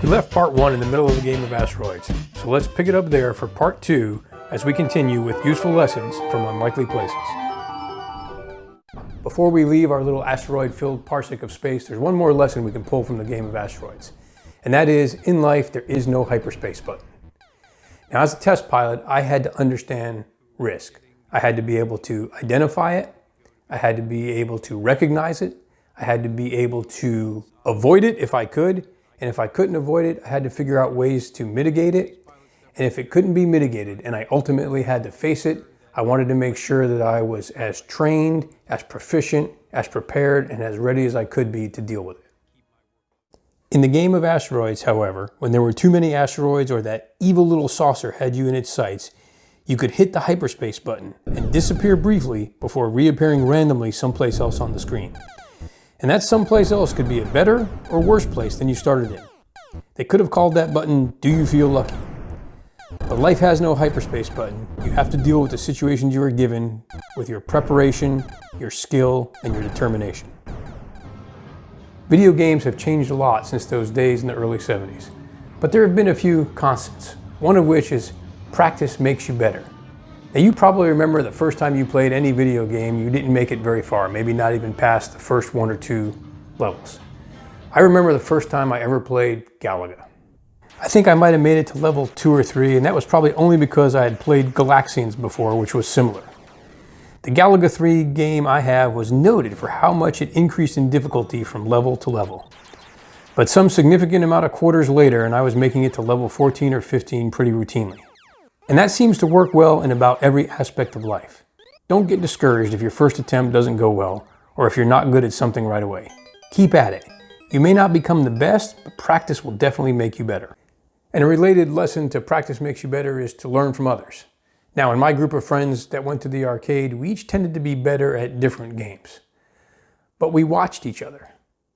We left part 1 in the middle of the game of Asteroids, so let's pick it up there for part 2 as we continue with useful lessons from unlikely places. Before we leave our little asteroid-filled parsec of space, there's one more lesson we can pull from the game of Asteroids, and that is, in life there is no hyperspace button. Now, as a test pilot, I had to understand risk. I had to be able to identify it, I had to be able to recognize it, I had to be able to avoid it if I could, and if I couldn't avoid it, I had to figure out ways to mitigate it. And if it couldn't be mitigated and I ultimately had to face it, I wanted to make sure that I was as trained, as proficient, as prepared, and as ready as I could be to deal with it. In the game of Asteroids, however, when there were too many asteroids or that evil little saucer had you in its sights, you could hit the hyperspace button and disappear briefly before reappearing randomly someplace else on the screen. And that someplace else could be a better or worse place than you started in. They could have called that button, "Do you feel lucky?" But life has no hyperspace button. You have to deal with the situations you are given with your preparation, your skill, and your determination. Video games have changed a lot since those days in the early 70s. But there have been a few constants, one of which is practice makes you better. Now, you probably remember the first time you played any video game, you didn't make it very far, maybe not even past the first 1 or 2 levels. I remember the first time I ever played Galaga. I think I might have made it to level 2 or 3, and that was probably only because I had played Galaxians before, which was similar. The Galaga 3 game I have was noted for how much it increased in difficulty from level to level. But some significant amount of quarters later, and I was making it to level 14 or 15 pretty routinely. And that seems to work well in about every aspect of life. Don't get discouraged if your first attempt doesn't go well, or if you're not good at something right away. Keep at it. You may not become the best, but practice will definitely make you better. And a related lesson to practice makes you better is to learn from others. Now, in my group of friends that went to the arcade, we each tended to be better at different games. But we watched each other.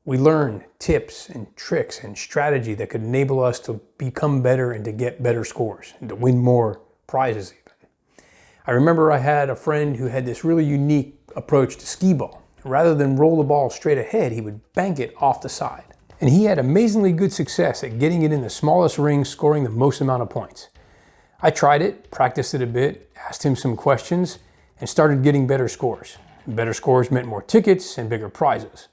We learned tips and tricks and strategy that could enable us to become better and to get better scores and to win more prizes even. I remember I had a friend who had this really unique approach to skee ball. Rather than roll the ball straight ahead, he would bank it off the side. And he had amazingly good success at getting it in the smallest ring, scoring the most amount of points. I tried it, practiced it a bit, asked him some questions, and started getting better scores. And better scores meant more tickets and bigger prizes.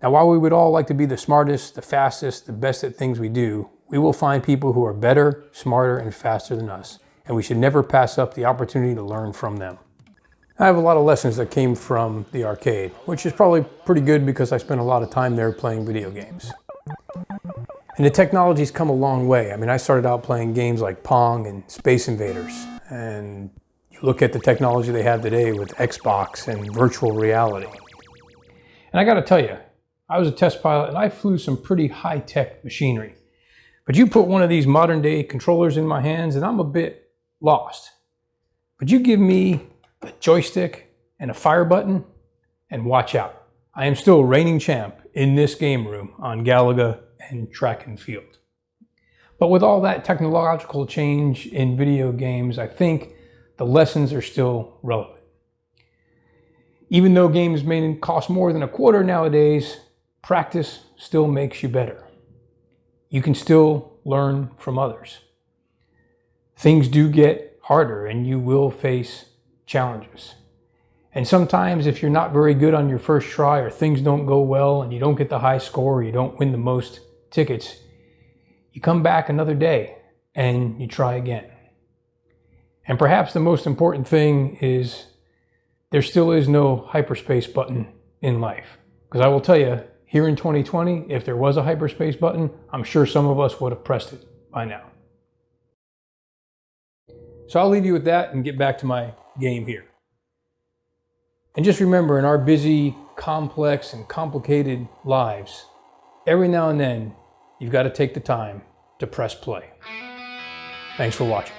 Now, while we would all like to be the smartest, the fastest, the best at things we do, we will find people who are better, smarter, and faster than us, and we should never pass up the opportunity to learn from them. I have a lot of lessons that came from the arcade, which is probably pretty good because I spent a lot of time there playing video games. And the technology's come a long way. I mean, I started out playing games like Pong and Space Invaders, and you look at the technology they have today with Xbox and virtual reality. And I gotta tell you, I was a test pilot and I flew some pretty high-tech machinery. But you put one of these modern-day controllers in my hands and I'm a bit lost. But you give me a joystick and a fire button and watch out. I am still reigning champ in this game room on Galaga and track and field. But with all that technological change in video games, I think the lessons are still relevant. Even though games may cost more than a quarter nowadays, practice still makes you better. You can still learn from others. Things do get harder and you will face challenges. And sometimes if you're not very good on your first try or things don't go well and you don't get the high score or you don't win the most tickets, you come back another day and you try again. And perhaps the most important thing is there still is no hyperspace button in life. Because I will tell you, here in 2020, if there was a hyperspace button, I'm sure some of us would have pressed it by now. So I'll leave you with that and get back to my game here. And just remember, in our busy, complex, and complicated lives, every now and then, you've got to take the time to press play. Thanks for watching.